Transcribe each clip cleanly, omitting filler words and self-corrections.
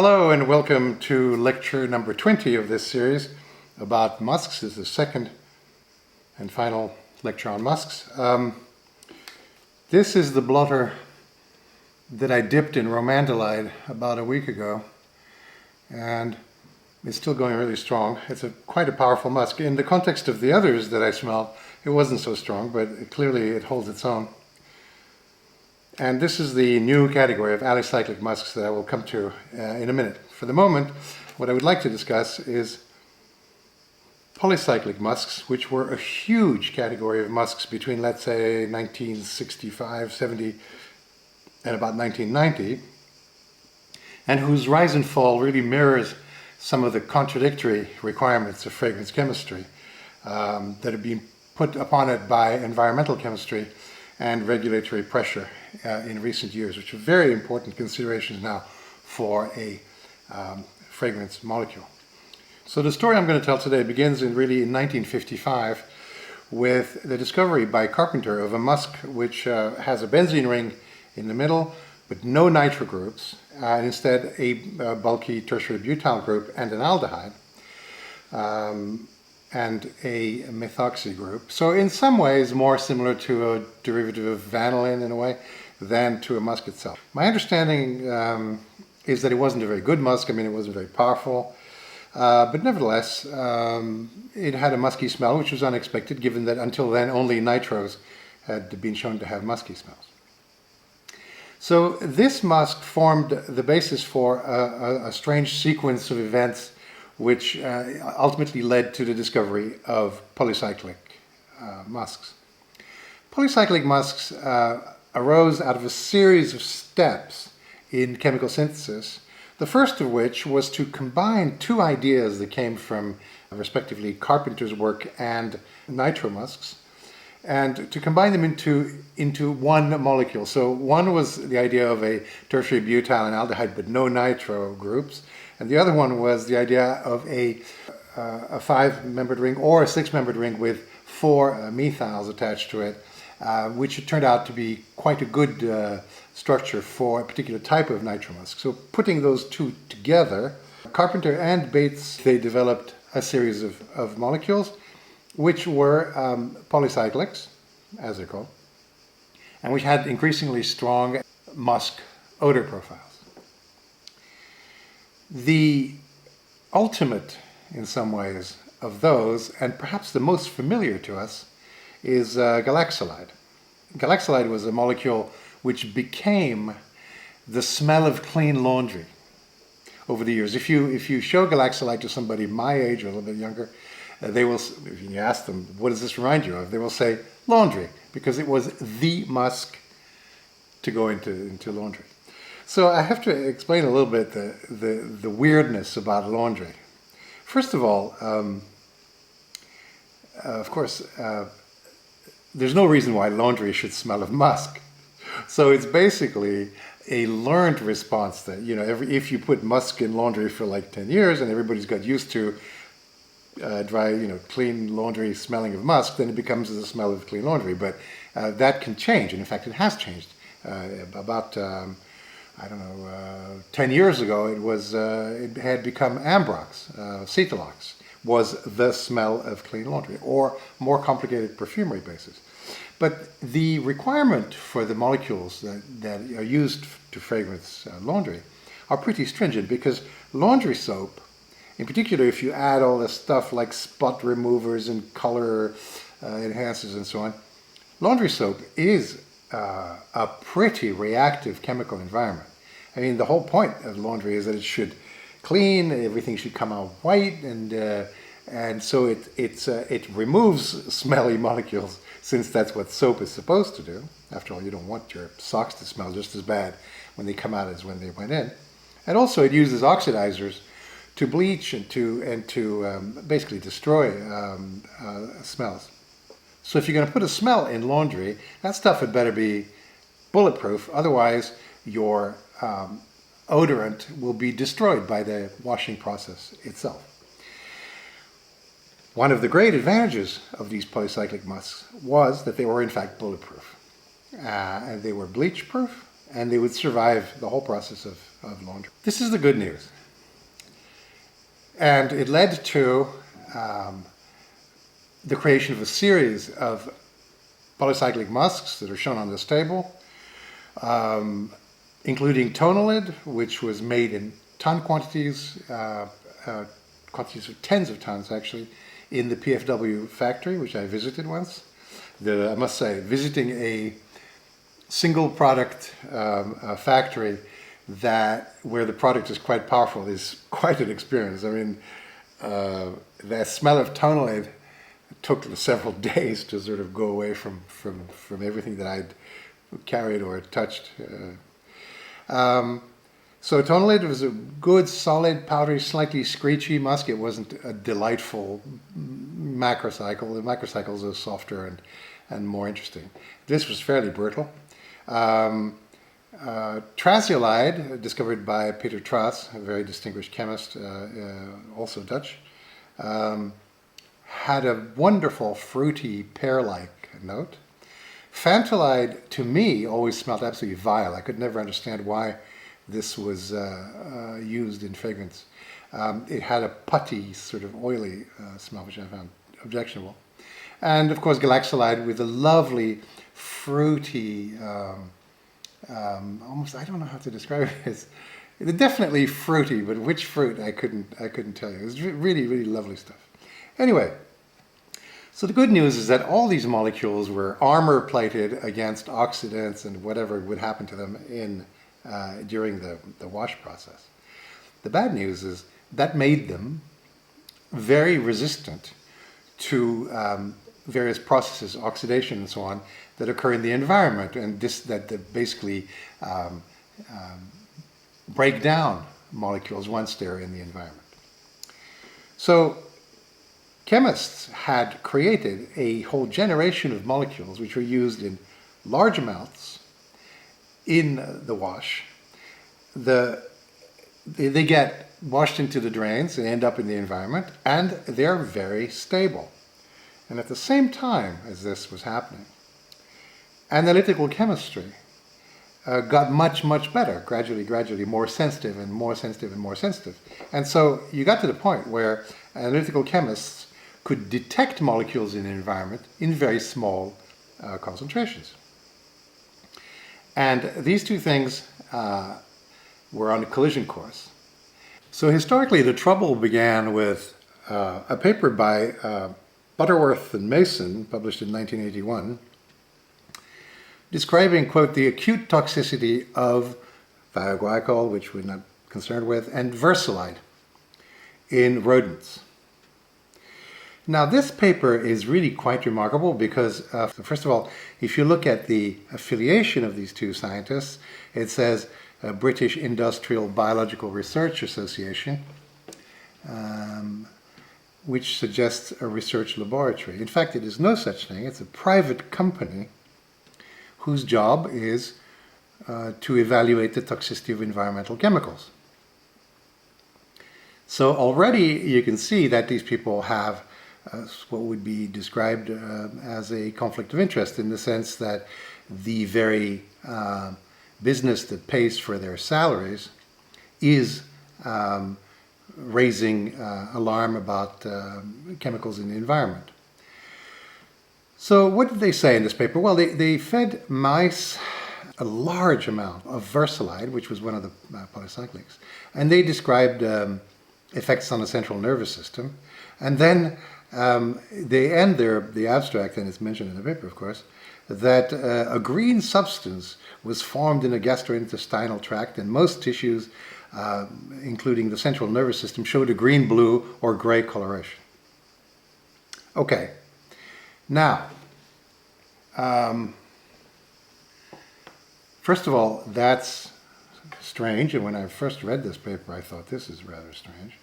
Hello and welcome to lecture number 20 of this series about musks. This is the second and final lecture on musks. This is the blotter that I dipped in romandolide about a week ago, and it's still going really strong. It's quite a powerful musk. In the context of the others that I smelled, it wasn't so strong, but clearly it holds its own. And this is the new category of polycyclic musks that I will come to in a minute. For the moment, what I would like to discuss is polycyclic musks, which were a huge category of musks between, let's say, 1965, 70, and about 1990, and whose rise and fall really mirrors some of the contradictory requirements of fragrance chemistry that have been put upon it by environmental chemistry and regulatory pressure in recent years, which are very important considerations now for a fragrance molecule. So the story I'm going to tell today begins in 1955 with the discovery by Carpenter of a musk which has a benzene ring in the middle but no nitro groups, and instead a bulky tertiary butyl group and an aldehyde. And a methoxy group. So in some ways more similar to a derivative of vanillin in a way than to a musk itself. My understanding is that it wasn't a very good musk. I mean, it wasn't very powerful, but nevertheless it had a musky smell, which was unexpected given that until then only nitros had been shown to have musky smells. So this musk formed the basis for a strange sequence of events which ultimately led to the discovery of polycyclic musks. Polycyclic musks arose out of a series of steps in chemical synthesis, the first of which was to combine two ideas that came from, respectively, Carpenter's work and nitro musks, and to combine them into one molecule. So one was the idea of a tertiary butyl and aldehyde but no nitro groups, and the other one was the idea of a 5-membered ring or a 6-membered ring with 4 methyls attached to it, which turned out to be quite a good structure for a particular type of nitro musk. So putting those two together, Carpenter and Bates, they developed a series of molecules which were polycyclics, as they're called, and which had increasingly strong musk odor profiles. The ultimate, in some ways, of those, and perhaps the most familiar to us, is galaxolide. Galaxolide was a molecule which became the smell of clean laundry over the years. If you show galaxolide to somebody my age or a little bit younger, they will, if you ask them, what does this remind you of? They will say laundry, because it was the musk to go into laundry. So I have to explain a little bit the weirdness about laundry. First of all, of course, there's no reason why laundry should smell of musk. So it's basically a learned response that, if you put musk in laundry for like 10 years and everybody's got used to dry, clean laundry smelling of musk, then it becomes the smell of clean laundry. But that can change, and in fact it has changed. About 10 years ago, it had become ambrox, cetylox, was the smell of clean laundry, or more complicated perfumery bases. But the requirement for the molecules that are used to fragrance laundry are pretty stringent, because laundry soap, in particular if you add all the stuff like spot removers and color enhancers and so on, laundry soap is a pretty reactive chemical environment. I mean, the whole point of laundry is that it should clean, everything should come out white, and so it removes smelly molecules, since that's what soap is supposed to do. After all, you don't want your socks to smell just as bad when they come out as when they went in. And also it uses oxidizers to bleach and to basically destroy smells. So if you're going to put a smell in laundry, that stuff had better be bulletproof, otherwise your odorant will be destroyed by the washing process itself. One of the great advantages of these polycyclic musks was that they were in fact bulletproof. And they were bleach proof, and they would survive the whole process of of laundry. This is the good news. And it led to the creation of a series of polycyclic musks that are shown on this table, including tonalid, which was made in ton quantities, quantities of tens of tons actually, in the PFW factory, which I visited once. I must say, visiting a single product factory where the product is quite powerful is quite an experience. I mean, the smell of tonalid took several days to sort of go away from everything that I'd carried or touched. So tonalid was a good, solid, powdery, slightly screechy musk. It wasn't a delightful macrocycle. The macrocycles are softer and more interesting. This was fairly brutal. Traziolide, discovered by Peter Traas, a very distinguished chemist, also Dutch, had a wonderful fruity pear-like note. Phantolide, to me, always smelled absolutely vile. I could never understand why this was used in fragrance. It had a putty, sort of oily smell, which I found objectionable. And of course, galaxolide with a lovely, fruity, almost, I don't know how to describe it. It's definitely fruity, but which fruit I couldn't tell you. It was really, really lovely stuff. Anyway, so the good news is that all these molecules were armor-plated against oxidants and whatever would happen to them during the wash process. The bad news is that made them very resistant to various processes, oxidation and so on, that occur in the environment, and that basically break down molecules once they're in the environment. So chemists had created a whole generation of molecules which were used in large amounts in the wash. They get washed into the drains and end up in the environment, and they're very stable. And at the same time as this was happening, analytical chemistry got much, much better, gradually more sensitive and more sensitive and more sensitive. And so you got to the point where analytical chemists could detect molecules in the environment in very small concentrations. And these two things were on a collision course. So historically, the trouble began with a paper by Butterworth and Mason, published in 1981, describing, quote, the acute toxicity of thioglycol, which we're not concerned with, and versalide in rodents. Now, this paper is really quite remarkable because, first of all, if you look at the affiliation of these two scientists, it says British Industrial Biological Research Association, which suggests a research laboratory. In fact, it is no such thing. It's a private company whose job is to evaluate the toxicity of environmental chemicals. So already you can see that these people have what would be described as a conflict of interest, in the sense that the very business that pays for their salaries is raising alarm about chemicals in the environment. So what did they say in this paper? Well, they fed mice a large amount of versalide, which was one of the polycyclics, and they described effects on the central nervous system. And then they end the abstract, and it's mentioned in the paper, of course, that a green substance was formed in the gastrointestinal tract, and most tissues, including the central nervous system, showed a green, blue, or gray coloration. Okay, now, first of all, that's strange, and when I first read this paper, I thought, this is rather strange.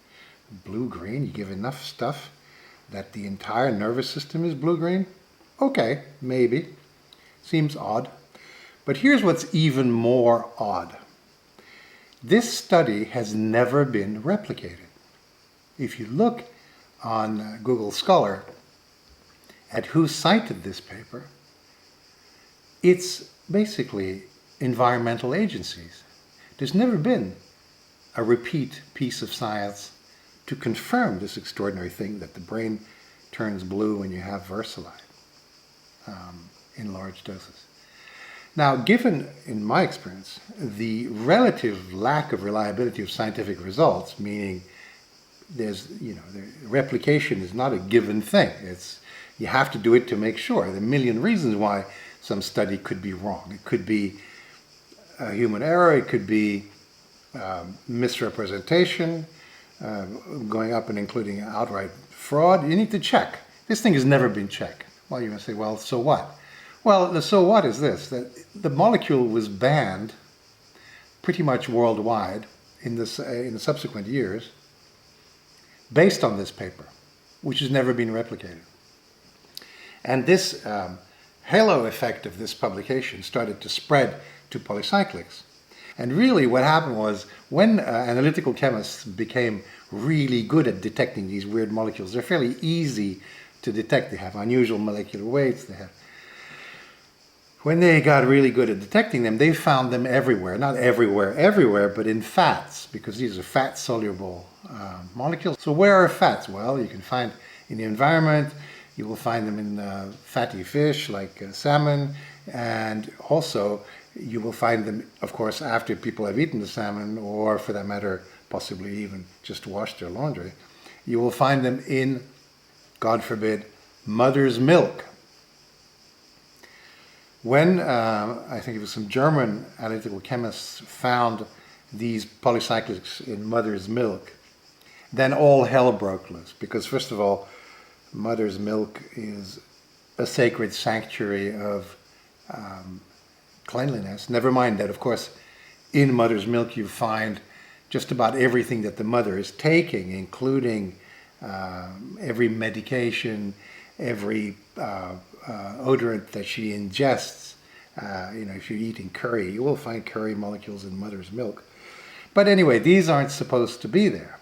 Blue-green, you give enough stuff that the entire nervous system is blue-green? Okay, maybe. Seems odd. But here's what's even more odd. This study has never been replicated. If you look on Google Scholar at who cited this paper, it's basically environmental agencies. There's never been a repeat piece of science to confirm this extraordinary thing that the brain turns blue when you have Versalide in large doses. Now, given, in my experience, the relative lack of reliability of scientific results, meaning the replication is not a given thing. You have to do it to make sure. There are a million reasons why some study could be wrong. It could be a human error. It could be misrepresentation, going up and including outright fraud. You need to check. This thing has never been checked. Well, you're going to say, well, so what? Well, the so what is this, that the molecule was banned pretty much worldwide in the subsequent years based on this paper, which has never been replicated. And this halo effect of this publication started to spread to polycyclics. And really what happened was when analytical chemists became really good at detecting these weird molecules, they're fairly easy to detect. They have unusual molecular weights. When they got really good at detecting them, they found them everywhere. Not everywhere, but in fats, because these are fat-soluble molecules. So where are fats? Well, you can find in the environment. You will find them in fatty fish like salmon, and also you will find them, of course, after people have eaten the salmon, or for that matter, possibly even just washed their laundry. You will find them in, God forbid, mother's milk. When, I think it was some German analytical chemists found these polycyclics in mother's milk, then all hell broke loose. Because first of all, mother's milk is a sacred sanctuary of cleanliness. Never mind that, of course, in mother's milk you find just about everything that the mother is taking, including every medication, every odorant that she ingests. If you're eating curry, you will find curry molecules in mother's milk. But anyway, these aren't supposed to be there.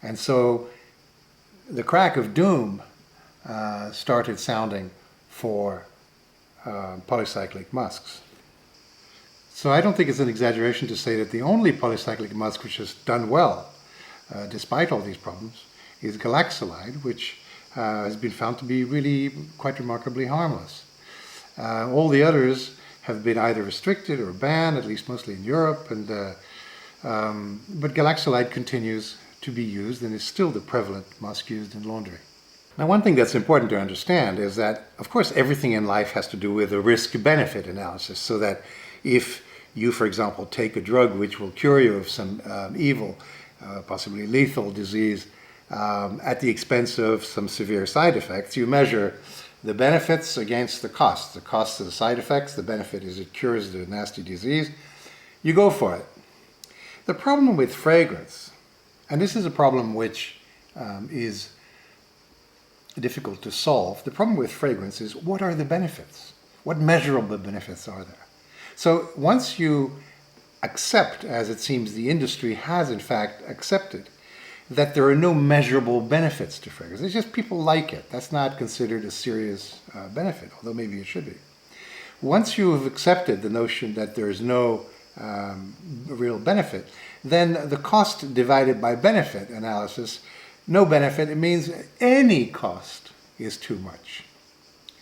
And so the crack of doom started sounding for polycyclic musks. So I don't think it's an exaggeration to say that the only polycyclic musk which has done well, despite all these problems, is galaxolide, which has been found to be really quite remarkably harmless. All the others have been either restricted or banned, at least mostly in Europe, but galaxolide continues to be used and is still the prevalent musk used in laundry. Now, one thing that's important to understand is that, of course, everything in life has to do with a risk-benefit analysis, so that if you, for example, take a drug which will cure you of some evil, possibly lethal disease, at the expense of some severe side effects, you measure the benefits against the costs. The cost of the side effects, the benefit is it cures the nasty disease. You go for it. The problem with fragrance, and this is a problem which is difficult to solve, the problem with fragrance is what are the benefits? What measurable benefits are there? So once you accept, as it seems the industry has in fact accepted, that there are no measurable benefits to fragrance. It's just people like it. That's not considered a serious benefit, although maybe it should be. Once you have accepted the notion that there is no real benefit, then the cost divided by benefit analysis, no benefit, it means any cost is too much.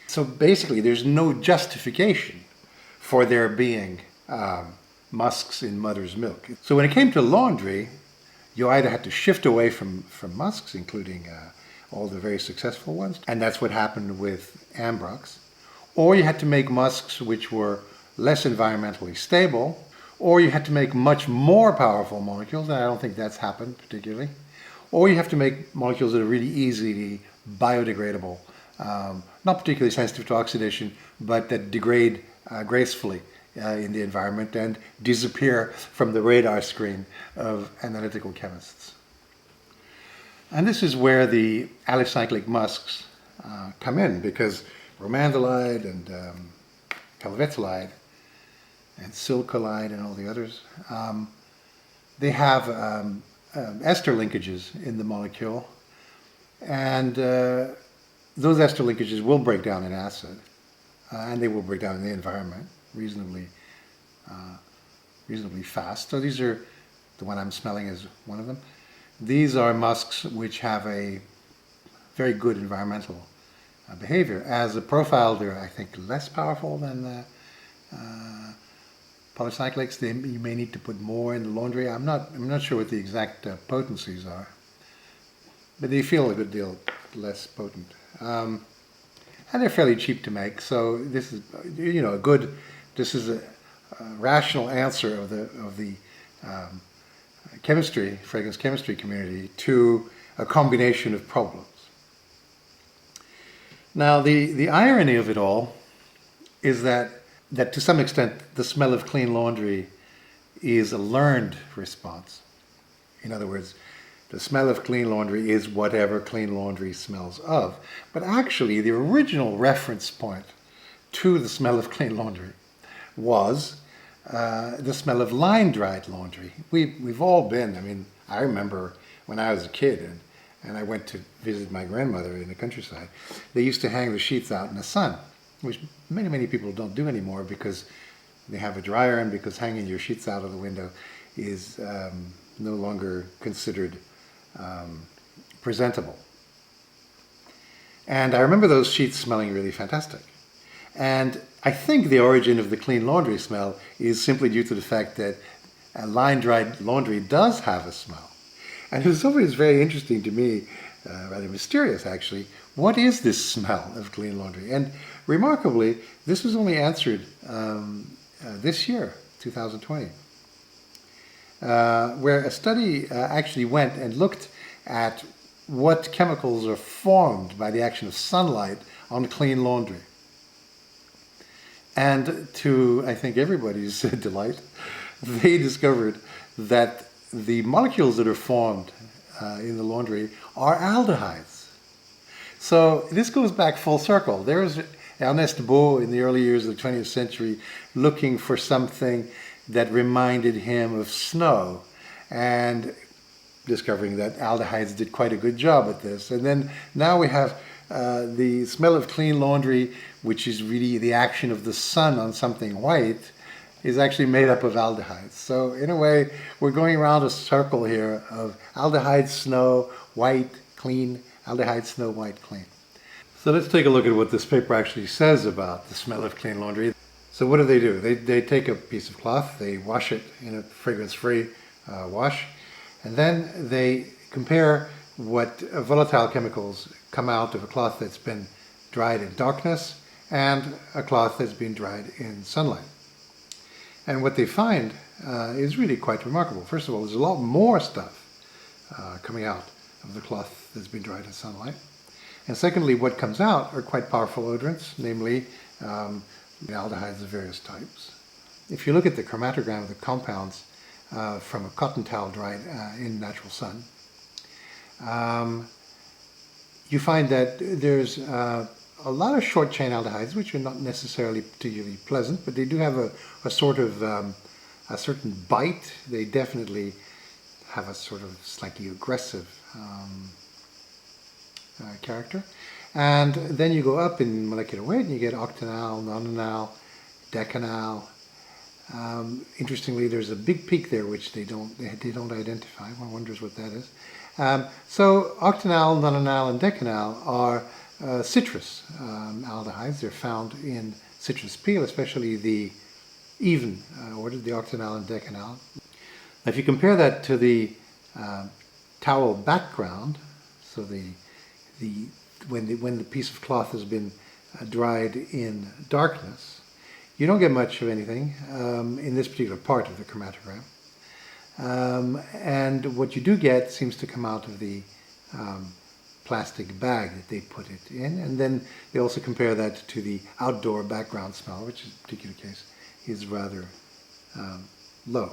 So basically there's no justification for there being musks in mother's milk. So when it came to laundry, you either had to shift away from musks, including all the very successful ones, and that's what happened with Ambrox, or you had to make musks which were less environmentally stable, or you had to make much more powerful molecules, and I don't think that's happened particularly, or you have to make molecules that are really easily biodegradable, not particularly sensitive to oxidation, but that degrade gracefully in the environment and disappear from the radar screen of analytical chemists. And this is where the alicyclic musks come in, because bromandolide and calvetolide and silcolide and all the others, they have ester linkages in the molecule, and those ester linkages will break down in acid, and they will break down in the environment reasonably fast. So these are The one I'm smelling is one of them. These are musks which have a very good environmental behavior. As a profile, they're, I think, less powerful than polycyclics. You may need to put more in the laundry. I'm not sure what the exact potencies are, but they feel a good deal less potent. And they're fairly cheap to make. So this is, this is a rational answer of the fragrance chemistry community to a combination of problems. Now, the irony of it all is that to some extent the smell of clean laundry is a learned response. In other words, the smell of clean laundry is whatever clean laundry smells of. But actually, the original reference point to the smell of clean laundry was the smell of line-dried laundry. We've all been, I mean, I remember when I was a kid and I went to visit my grandmother in the countryside, they used to hang the sheets out in the sun, which many people don't do anymore because they have a dryer and because hanging your sheets out of the window is no longer considered presentable. And I remember those sheets smelling really fantastic. And I think the origin of the clean laundry smell is simply due to the fact that line-dried laundry does have a smell. And it was always very interesting to me, rather mysterious actually, what is this smell of clean laundry? And remarkably, this was only answered this year, 2020, where a study actually went and looked at what chemicals are formed by the action of sunlight on clean laundry. And to, I think, everybody's delight, they discovered that the molecules that are formed in the laundry are aldehydes. So this goes back full circle. There was Ernest Beau in the early years of the 20th century looking for something that reminded him of snow and discovering that aldehydes did quite a good job at this. And then now we have the smell of clean laundry, which is really the action of the sun on something white, is actually made up of aldehydes. So in a way, we're going around a circle here of aldehyde, snow, white, clean, aldehyde, snow, white, clean. So let's take a look at what this paper actually says about the smell of clean laundry. So what do? They take a piece of cloth, they wash it in a fragrance-free wash, and then they compare what volatile chemicals come out of a cloth that's been dried in darkness and a cloth that's been dried in sunlight. And what they find is really quite remarkable. First of all, there's a lot more stuff coming out of the cloth that's been dried in sunlight. And secondly, what comes out are quite powerful odorants, namely aldehydes of various types. If you look at the chromatogram of the compounds from a cotton towel dried in natural sun, you find that there's a lot of short chain aldehydes, which are not necessarily particularly pleasant, but they do have a sort of a certain bite. They definitely have a sort of slightly aggressive character. And then you go up in molecular weight and you get octanal, nonanal, decanal. Interestingly, there's a big peak there which they don't identify. One wonders what that is. So octanal, nonanal, and decanal are citrus aldehydes. They're found in citrus peel, especially the even ordered, the octanal and decanal. Now, if you compare that to the towel background, so when the piece of cloth has been dried in darkness, you don't get much of anything in this particular part of the chromatogram. And what you do get seems to come out of the plastic bag that they put it in. And then they also compare that to the outdoor background smell, which in this particular case is rather low.